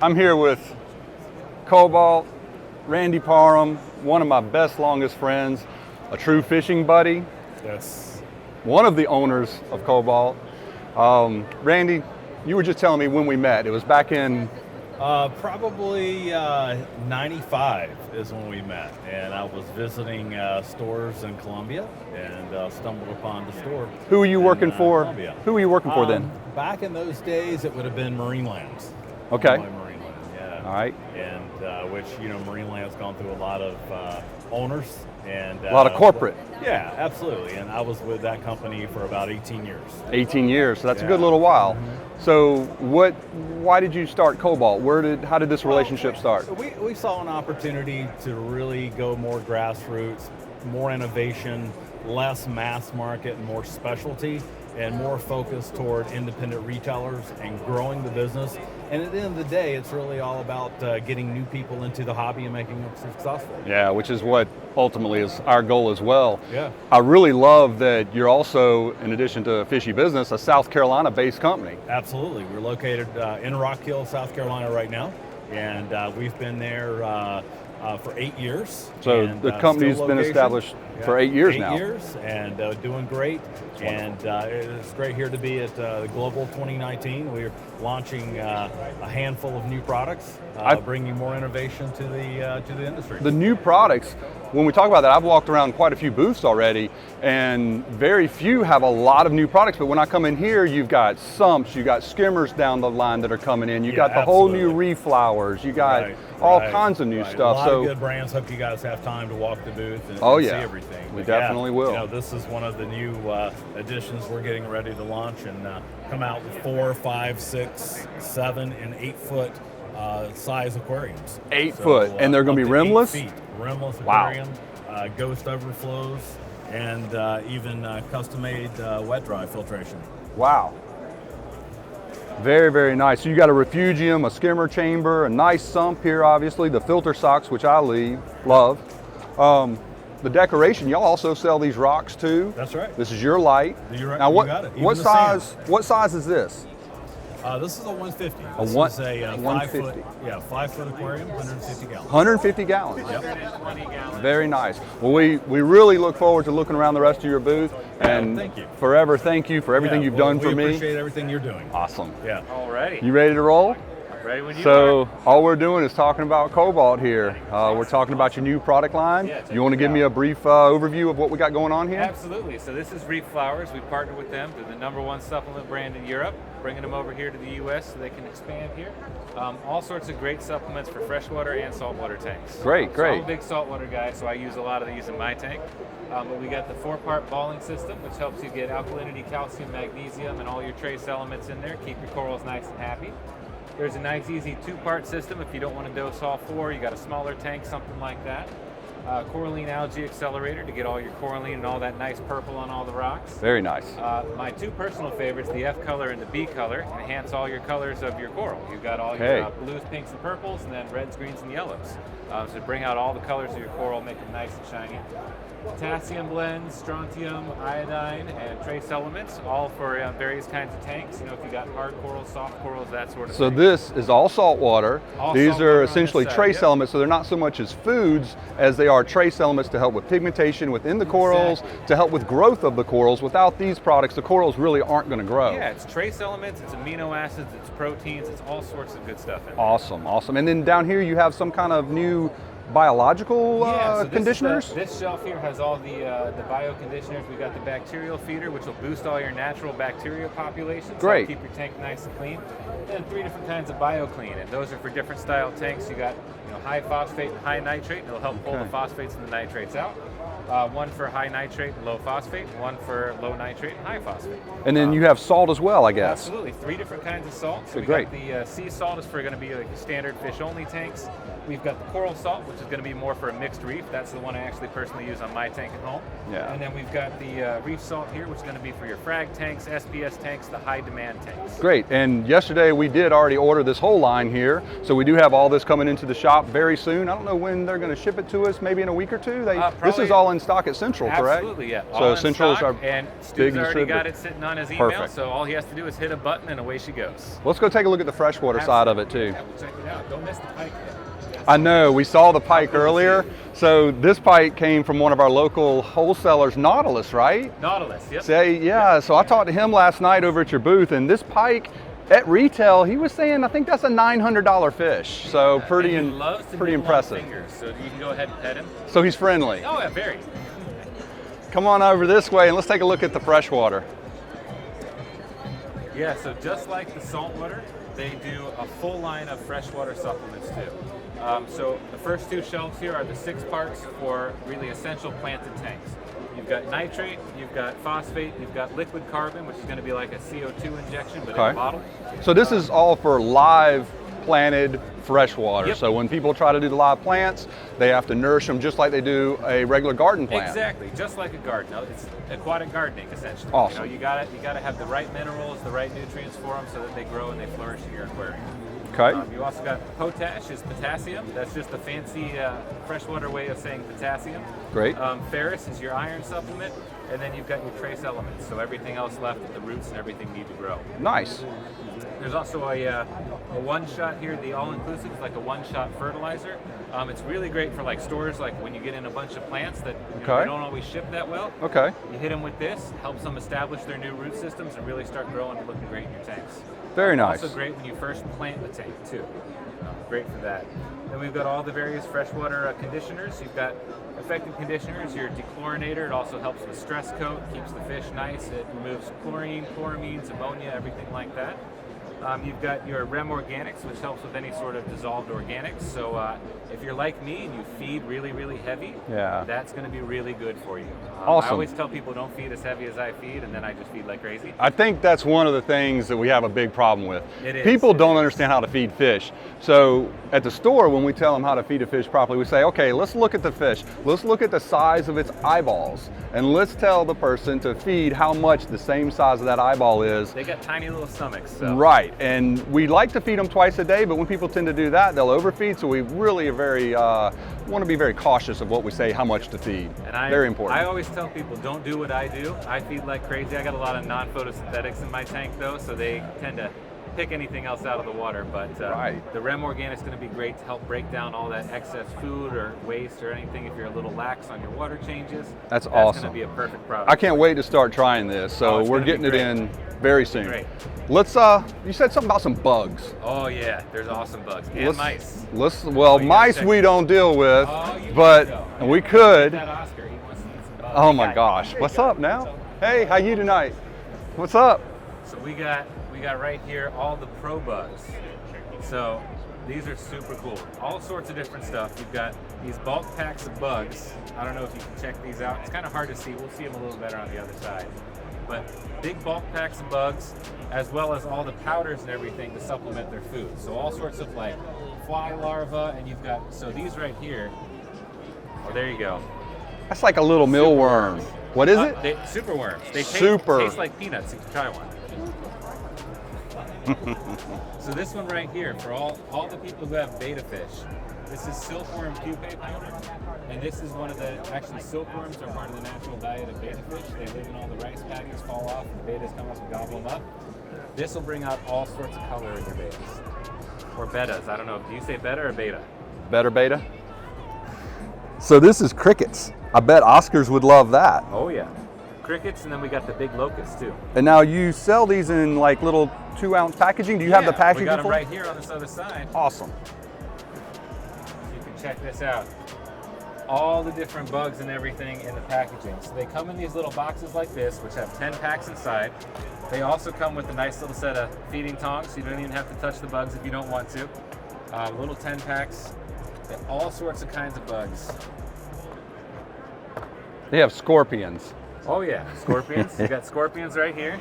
I'm here with Cobalt, Randy Parham, one of my best, longest friends, a true fishing buddy. Yes. One of the owners of Cobalt. Randy, you were just telling me when we met. It was back in... Probably 95 is when we met, and I was visiting stores in Colombia and stumbled upon the store. Who were you working for? Colombia. Who were you working for then? Back in those days, it would have been Marine Lands. Okay. Marine Land, yeah. All right. And which, Marine Land's gone through a lot of owners. And a lot of corporate. Yeah, absolutely. And I was with that company for about 18 years. 18 years, so that's a good little while. Mm-hmm. So why did you start Cobalt? How did this relationship start? We saw an opportunity to really go more grassroots, more innovation, less mass market, more specialty, and more focused toward independent retailers and growing the business. And at the end of the day, it's really all about getting new people into the hobby and making them successful. Yeah, which is what ultimately is our goal as well. Yeah. I really love that you're also, in addition to Fishy Business, a South Carolina-based company. Absolutely. We're located in Rock Hill, South Carolina right now, and we've been there for 8 years. So the company's been established for 8 years now. 8 years, and doing great. And it's great here to be at the Global 2019. We're launching a handful of new products, bringing more innovation to the industry. The new products, when we talk about that, I've walked around quite a few booths already, and very few have a lot of new products. But when I come in here, you've got sumps, you got skimmers down the line that are coming in, you got the whole new reflowers, you got all kinds of new stuff. A lot of good brands. Hope you guys have time to walk the booth and see everything. We definitely will. This is one of the new additions we're getting ready to launch and come out with 4, 5, 6, 7, and 8 foot size aquariums. 8 foot, and they're going to be rimless? 8 feet. Rimless aquarium, ghost overflows, and even custom-made wet-dry filtration. Wow. Very, very nice. So you got a refugium, a skimmer chamber, a nice sump here, obviously, the filter socks, which I love. The decoration, y'all also sell these rocks too. That's right. This is your light. Now, you got it. What size is this? This is a 150. This is a 150. 5 foot aquarium, 150 gallons. 150 gallons. Yep. Very nice. Well, we really look forward to looking around the rest of your booth. And thank you. Forever thank you for everything you've done for me. We appreciate everything you're doing. Awesome. Yeah. Alrighty. You ready to roll? Ready when you So are. all we're doing is talking about Cobalt here. We're talking about your new product line. Yeah, you want to give me a brief overview of what we got going on here? Absolutely. So this is Reef Flowers. We partnered with them. They're the #1 supplement brand in Europe, bringing them over here to the U.S. so they can expand here. All sorts of great supplements for freshwater and saltwater tanks. Great. So I'm a big saltwater guy, so I use a lot of these in my tank. But we got the 4-part balling system, which helps you get alkalinity, calcium, magnesium, and all your trace elements in there. Keep your corals nice and happy. There's a nice, easy 2-part system if you don't want to dose all 4. You got a smaller tank, something like that. Coralline algae accelerator to get all your coralline and all that nice purple on all the rocks. Very nice. My 2 personal favorites, the F color and the B color, enhance all your colors of your coral. You've got all your blues, pinks, and purples, and then reds, greens, and yellows. So bring out all the colors of your coral, make them nice and shiny. Potassium blends, strontium, iodine, and trace elements, all for various kinds of tanks. If you got hard corals, soft corals, that sort of thing. So this is all salt water. These are essentially trace elements, so they're not so much as foods as they are trace elements to help with pigmentation within the corals, to help with growth of the corals. Without these products, the corals really aren't going to grow. Yeah, it's trace elements, it's amino acids, it's proteins, it's all sorts of good stuff in there. Awesome. And then down here you have some kind of new biological conditioners? This shelf here has all the bio conditioners. We've got the bacterial feeder, which will boost all your natural bacteria populations. Great. Keep your tank nice and clean. And 3 different kinds of BioClean, and those are for different style tanks. You got high phosphate and high nitrate, and it'll help pull the phosphates and the nitrates out. One for high nitrate and low phosphate, one for low nitrate and high phosphate. And then you have salt as well, I guess. Absolutely, 3 different kinds of salt. So we great. got the sea salt is for going to be like standard fish-only tanks. We've got the coral salt, which is going to be more for a mixed reef. That's the one I actually personally use on my tank at home. Yeah. And then we've got the reef salt here, which is going to be for your frag tanks, SPS tanks, the high demand tanks. Great. And yesterday we did already order this whole line here. So we do have all this coming into the shop very soon. I don't know when they're going to ship it to us, maybe in a week or 2. This is all in stock at Central, correct? Absolutely, yeah. So Central is our and big Stu's already distributor. got it sitting on his email, Perfect. so all he has to do is hit a button and away she goes. Let's go take a look at the freshwater side of it too. Yeah, we'll check it out. Don't miss the pike though. I know, we saw the pike earlier. So this pike came from one of our local wholesalers, Nautilus, right? Nautilus, yep. So I talked to him last night over at your booth, and this pike at retail, he was saying, I think that's a $900 fish. So pretty impressive. Fingers, so you can go ahead and pet him. So he's friendly. Oh, yeah, very. Come on over this way and let's take a look at the freshwater. Yeah, so just like the saltwater, they do a full line of freshwater supplements too. So the first two shelves here are the 6 parts for really essential planted tanks. You've got nitrate, you've got phosphate, you've got liquid carbon, which is going to be like a CO2 injection, but in a bottle. So this is all for live planted freshwater. Yep. So when people try to do the live plants, they have to nourish them just like they do a regular garden plant. Exactly, just like a garden. It's aquatic gardening essentially. Awesome. You gotta have the right minerals, the right nutrients for them, so that they grow and they flourish in your aquarium. Okay. You also got potash is potassium. That's just a fancy freshwater way of saying potassium. Great. Ferrous is your iron supplement, and then you've got your trace elements. So everything else left, the roots and everything need to grow. Nice. There's also a one-shot here, the all-inclusive, it's like a one-shot fertilizer. It's really great for like stores, like when you get in a bunch of plants that they don't always ship that well. Okay. You hit them with this, helps them establish their new root systems and really start growing and looking great in your tanks. Very nice. Also great when you first plant the tank too. Great for that. Then we've got all the various freshwater conditioners. You've got effective conditioners, your dechlorinator. It also helps with stress coat, keeps the fish nice. It removes chlorine, chloramines, ammonia, everything like that. You've got your REM Organics, which helps with any sort of dissolved organics. So if you're like me and you feed really, really heavy, that's going to be really good for you. Awesome. I always tell people don't feed as heavy as I feed, and then I just feed like crazy. I think that's one of the things that we have a big problem with. It is. People don't understand how to feed fish. So at the store, when we tell them how to feed a fish properly, we say, okay, let's look at the fish. Let's look at the size of its eyeballs. And let's tell the person to feed how much the same size of that eyeball is. They got tiny little stomachs. So. Right. And we like to feed them twice a day, but when people tend to do that, they'll overfeed. So we really are want to be very cautious of what we say, how much to feed. And very important. I always tell people, don't do what I do. I feed like crazy. I got a lot of non-photosynthetics in my tank though, so they tend to pick anything else out of the water. But the REM Organic is going to be great to help break down all that excess food or waste or anything if you're a little lax on your water changes. That's awesome. Going to be a perfect product. I can't wait to start trying this. So we're getting it in very soon. Great. Let's, you said something about some bugs. Oh yeah, there's awesome bugs. And mice. Mice we don't deal with, but we could. That Oscar, he wants to eat some bugs. Oh my gosh, what's up now? Hey, how you tonight? What's up? So we got right here all the pro bugs. So these are super cool. All sorts of different stuff. You've got these bulk packs of bugs. I don't know if you can check these out. It's kind of hard to see. We'll see them a little better on the other side. But big bulk packs of bugs, as well as all the powders and everything to supplement their food. So all sorts of like fly larvae, and you've got, so these right here, oh, there you go. That's like a little mealworm. What is it? Super worms. They taste like peanuts. You can try one. So this one right here, for all the people who have betta fish, this is silkworm pupae powder, and this is one of the, actually silkworms are part of the natural diet of betta fish. They live in all the rice paddies, fall off, and the bettas come up and gobble them up. This will bring out all sorts of color in your bettas. Or bettas, I don't know, do you say betta or beta? Better beta. So this is crickets. I bet Oscars would love that. Oh yeah. Crickets, and then we got the big locusts too. And now you sell these in like little 2-ounce packaging? Do you have the packaging? We got them right here on this other side. Awesome. You can check this out. All the different bugs and everything in the packaging. So they come in these little boxes like this, which have 10 packs inside. They also come with a nice little set of feeding tongs, so you don't even have to touch the bugs if you don't want to. Little 10 packs. They have all sorts of kinds of bugs. They have scorpions. Oh yeah, scorpions. You got scorpions right here.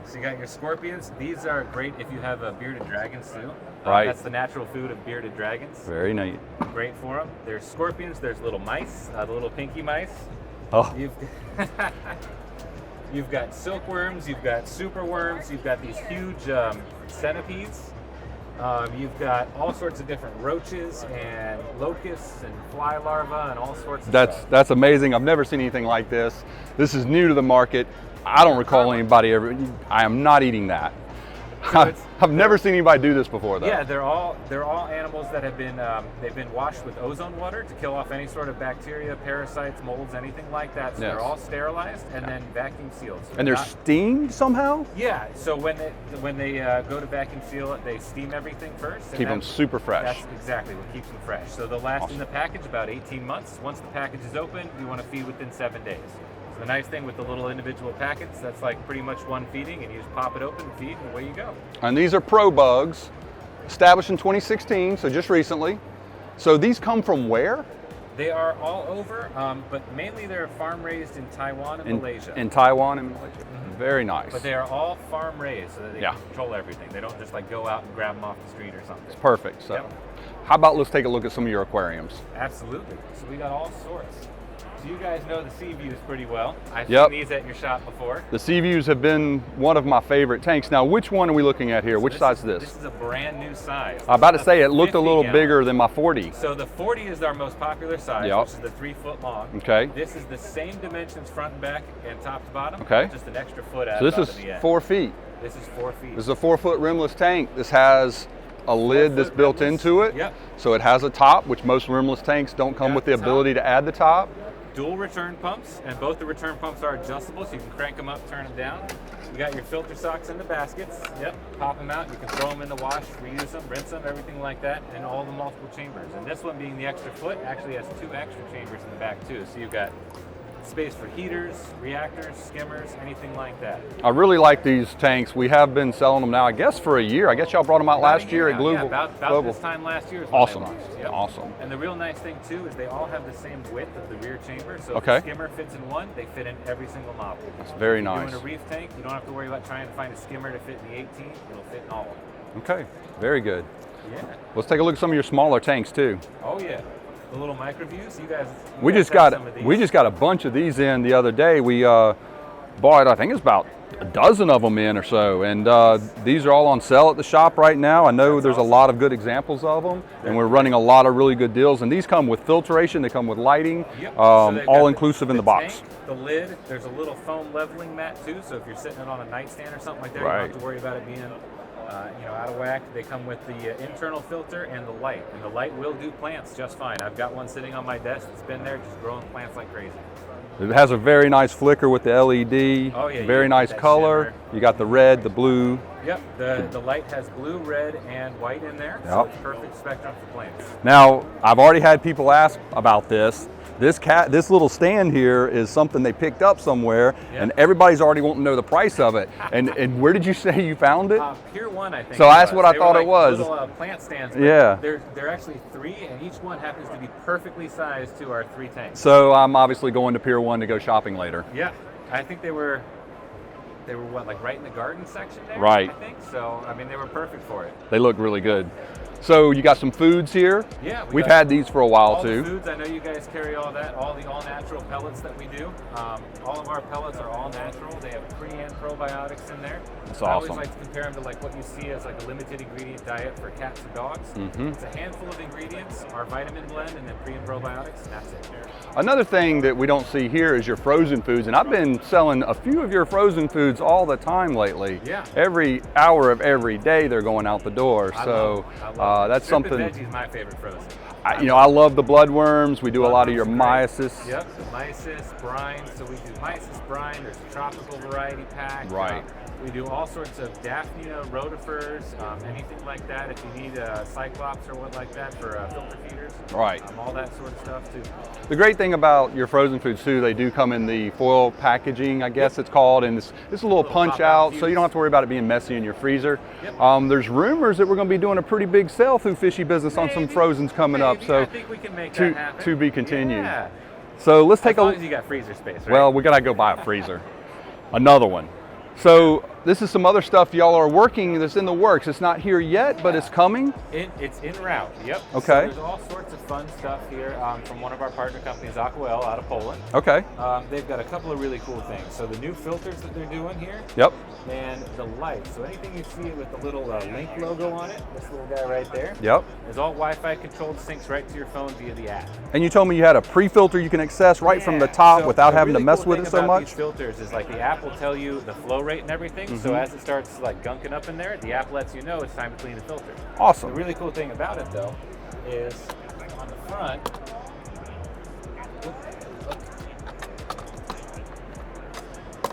So you got your scorpions. These are great if you have bearded dragons too. Right. That's the natural food of bearded dragons. Very neat. Great for them. There's scorpions. There's little mice, the little pinky mice. Oh. You've got silkworms. You've got super worms. You've got these huge centipedes. You've got all sorts of different roaches and locusts and fly larvae and all sorts of stuff. That's amazing. I've never seen anything like this. This is new to the market. I don't recall anybody ever. I am not eating that. I've never seen anybody do this before, though. Yeah, they're all animals that have been they've been washed with ozone water to kill off any sort of bacteria, parasites, molds, anything like that. So Yes. they're all sterilized and then vacuum sealed. So And they're steamed somehow? yeah. So when they go to vacuum seal it, they steam everything first. And Keep them super fresh. That's exactly what keeps them fresh. So they'll last in the package about 18 months. Once the package is open, you want to feed within 7 days. So the nice thing with the little individual packets, that's like pretty much one feeding, and you just pop it open, feed, and away you go. And these are Pro Bugs, established in 2016, so just recently. So these come from where? They are all over, but mainly they're farm raised in Taiwan and Malaysia. In Taiwan and Malaysia. Very nice. But they are all farm raised, so that they Yeah. can control everything. They don't just like go out and grab them off the street or something. It's perfect. So, Yep. how about let's take a look at some of your aquariums? Absolutely. So we got all sorts. So you guys know the sea views pretty well. I've Yep. seen these at your shop before. The Sea Views have been one of my favorite tanks. Now, which one are we looking at here? Which size is this? This is a brand new size. I'm about to say it looked a 50 little gallon. bigger than my 40. So the 40 is our most popular size, Yep. which is the 3 foot long. Okay. This is the same dimensions front and back and top to bottom. Okay. Just an extra foot added So this on is to the end. 4 feet. This is 4 feet. This is a 4-foot rimless tank. This has a lid that's built rimless. into it. Yep. So it has a top, which most rimless tanks don't come Got with the the top. ability to add the top. Dual return pumps, and both the return pumps are adjustable, so you can crank them up, turn them down. You got your filter socks in the baskets. Yep, pop them out. You can throw them in the wash, reuse them, rinse them, everything like that, and all the multiple chambers. And this one, being the extra foot, actually has 2 extra chambers in the back too. So you've got space for heaters, reactors, skimmers, anything like that. I really like these tanks. We have been selling them now, I guess, for a year. I guess y'all brought them out last year at Global. Yeah, about Global. this time last year is when Awesome. they launched. Yep. Awesome. And the real nice thing too is they all have the same width of the rear chamber. So Okay. if the skimmer fits in one, they fit in every single model. That's very If you're nice. doing a reef tank, you don't have to worry about trying to find a skimmer to fit in the 18. It'll fit in all of them. Okay, very good. Yeah. Let's take a look at some of your smaller tanks too. Oh yeah. The little micro views. You guys. We guys just have got some of these. we just got a bunch of these in the other day. We bought, I think it's about a dozen of them in or so, and these are all on sale at the shop right now. I know That's there's awesome. a lot of good examples of them, and we're running a lot of really good deals. And these come with filtration, they come with lighting, Yep. So they've got all inclusive in the box. Tank, the lid. There's a little foam leveling mat too. So if you're sitting it on a nightstand or something like that, you don't Right. have to worry about it being out of whack. They come with the internal filter and the light, and the light will do plants just fine. I've got one sitting on my desk that's been there just growing plants like crazy. It has a very nice flicker with the LED. Oh, yeah, very you nice get that color. shimmer. You got the red, the blue. Yep, the light has blue, red, and white in there, so Yep. it's perfect spectrum for plants. Now, I've already had people ask about this. This little stand here is something they picked up somewhere, Yeah. and everybody's already wanting to know the price of it. And where did you say you found it? Pier 1, I think. So it that's was. what I They were thought it like was. Little plant stands. But Yeah. They're actually 3, and each one happens to be perfectly sized to our 3 tanks. So I'm obviously going to Pier 1 to go shopping later. Yeah, I think they were what, like right in the garden section there? Right. I think so. I mean, they were perfect for it. They look really good. So you got some foods here. Yeah, We've got had these for a while all too. the foods. I know you guys carry all that, all the all-natural pellets that we do. All of our pellets are all natural. They have pre and probiotics in there. That's I always awesome. like to compare them to like what you see as like a limited ingredient diet for cats and dogs. Mm-hmm. It's a handful of ingredients, our vitamin blend, and then pre and probiotics, and that's it. Another thing that we don't see here is your frozen foods, and I've been selling a few of your frozen foods all the time lately. Yeah. Every hour of every day they're going out the door. I So love it. that's Shrimp something. and veggie is my favorite frozen. I love the bloodworms. We do a lot of your Bloodworms are great. myosis. Yep, the myosis, brine. So we do myosis brine. There's a tropical variety pack. Right. We do all sorts of Daphnia, rotifers, anything like that. If you need cyclops or what like that for filter feeders. Right. All that sort of stuff too. The great thing about your frozen foods too, they do come in the foil packaging, I guess it's called, and it's a little punch pop-out out, so you cubes. don't have to worry about it being messy in your freezer. Yep. There's rumors that we're going to be doing a pretty big sale through Fishy Business on some Maybe, frozens coming up, maybe. so I think we can make to that happen. to be continued. Yeah. So let's take As long a as you got freezer space, right? well, we gotta go buy a freezer, another one. So this is some other stuff y'all are working that's in the works. It's not here yet, but it's coming. It's en route. Yep. Okay. So there's all sorts of fun stuff here from one of our partner companies, Aqua out of Poland. Okay. They've got a couple of really cool things. So the new filters that they're doing here, Yep. and the lights. So anything you see with the little Link logo on it, this little guy right there, Yep. is all Wi-Fi controlled, syncs right to your phone via the app. And you told me you had a pre-filter you can access right from the Yeah. top So without the having to really mess cool with thing it so about much. These filters is like the app will tell you the flow rate and everything, So as it starts like gunking up in there, the app lets you know it's time to clean the filter. Awesome. The really cool thing about it though is on the front,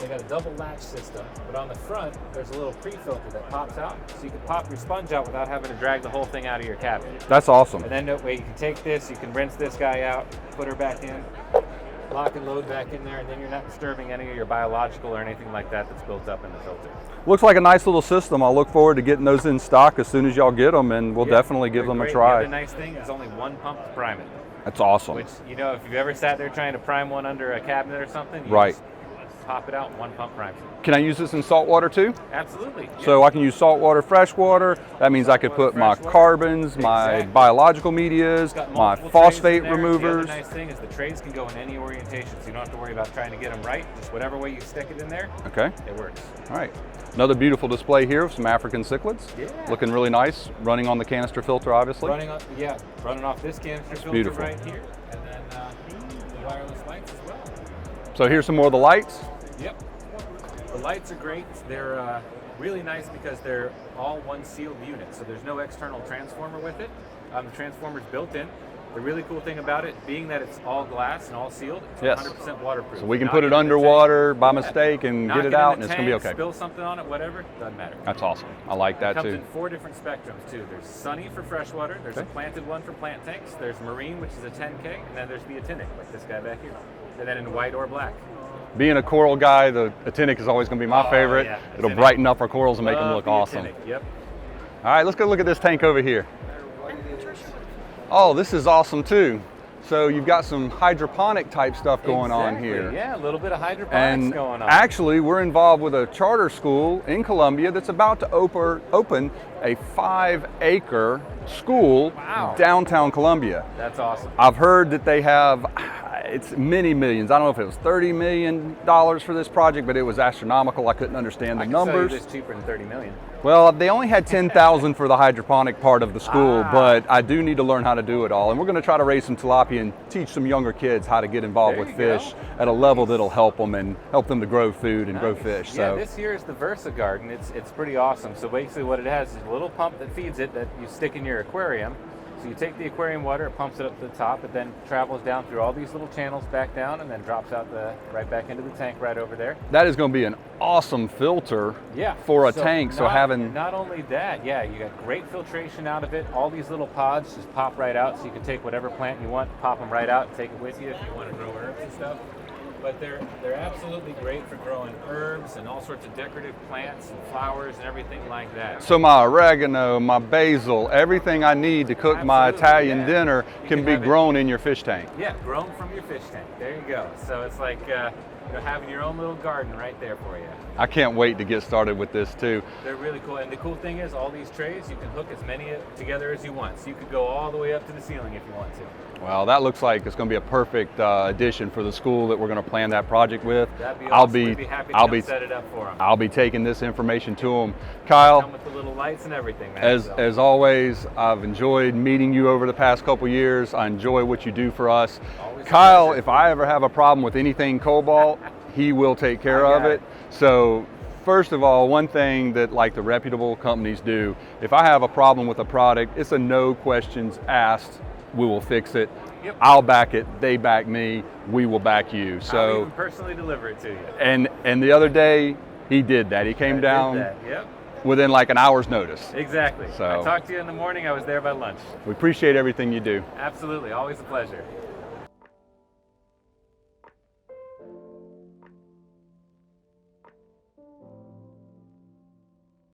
they got a double latch system, but on the front there's a little pre-filter that pops out, so you can pop your sponge out without having to drag the whole thing out of your cabinet. That's awesome. And then that way you can take this, you can rinse this guy out, put her back in, lock and load back in there, and then you're not disturbing any of your biological or anything like that that's built up in the filter. Looks like a nice little system. I'll look forward to getting those in stock as soon as y'all get them, and we'll definitely give them a try. The other nice thing is only one pump to prime it. That's awesome. Which, you know, if you've ever sat there trying to prime one under a cabinet or something, you Right. just pop it out, one pump primes it. Can I use this in saltwater too? Absolutely. Yeah. So I can use saltwater, freshwater. That means I could put my freshwater. carbons, my Exactly. biological medias, Got my multiple trays in phosphate there. removers. The other nice thing is the trays can go in any orientation, so you don't have to worry about trying to get them right. Just whatever way you stick it in there, Okay. it works. All right. Another beautiful display here of some African cichlids. Yeah. Looking really nice. Running on the canister filter, obviously. Running off this canister filter beautiful. right here, and then the wireless lights as well. So here's some more of the lights. Yep. The lights are great. They're really nice because they're all one sealed unit, so there's no external transformer with it. The transformer's built in. The really cool thing about it, being that it's all glass and all sealed, it's Yes. 100% waterproof. So we can Knock put it in the underwater by tank, mistake and knock get it in out, the and it's going to be tank, okay. Spill something on it, whatever, doesn't matter. That's awesome. I like It that comes too. in 4 different spectrums too. There's sunny for freshwater, there's a Okay. planted one for plant tanks, there's marine, which is a 10K, and then there's the actinic, like this guy back here. And then in white or black. Being a coral guy, the actinic is always going to be my favorite. yeah, It'll actinic. brighten up our corals and make them Love look the awesome. actinic, Yep. All right, let's go look at this tank over here. Oh, this is awesome too. So you've got some hydroponic type stuff going on Exactly, here. Yeah, a little bit of hydroponics And going on. actually, we're involved with a charter school in Columbia that's about to open a 5-acre school Wow. downtown Columbia. That's awesome. I've heard that they have, it's many millions. I don't know if it was $30 million for this project, but it was astronomical. I couldn't understand the I can sell you numbers. this cheaper than 30 million. Well, they only had 10,000 for the hydroponic part of the school, Ah. but I do need to learn how to do it all. And we're going to try to raise some tilapia and teach some younger kids how to get involved There with you go. fish at a level that'll help them and help them to grow food and grow fish. Yeah, So this here is the Versa Garden. It's pretty awesome. So basically what it has is a little pump that feeds it that you stick in your aquarium. So you take the aquarium water, it pumps it up to the top, it then travels down through all these little channels back down and then drops out right back into the tank right over there. that is going to be an awesome filter Yeah. for a tank. So having, not only that, yeah, you got great filtration out of it. All these little pods just pop right out, so you can take whatever plant you want, pop them right out, and take it with you if you want to grow herbs and stuff. But they're absolutely great for growing herbs and all sorts of decorative plants and flowers and everything like that. so my oregano, my basil, everything I need to cook my Absolutely, Italian yeah. dinner You can can be have it- grown in your fish tank. Yeah, grown from your fish tank. There you go. So it's like having your own little garden right there for you. I can't wait to get started with this too. They're really cool. And the cool thing is all these trays, you can hook as many together as you want. So you could go all the way up to the ceiling if you want to. Well, that looks like it's going to be a perfect addition for the school that we're going to plan that project with. That'd be I'll awesome. be, We'd be happy to I'll come be, set it up for them. I'll be taking this information to them. Kyle, Come with the little lights and everything, man. as always, I've enjoyed meeting you over the past couple years. I enjoy what you do for us. Always a Kyle, pleasure. if I ever have a problem with anything Cobalt, he will take care I of got it. it. So first of all, one thing that like the reputable companies do, if I have a problem with a product, it's a no questions asked. We will fix it. Yep. I'll back it. They back me. We will back you. I'll So, even personally deliver it to you. and the other day he did that. He came I did down that. Yep, within like an hour's notice. exactly. So- I talked to you in the morning. I was there by lunch. We appreciate everything you do. Absolutely, always a pleasure.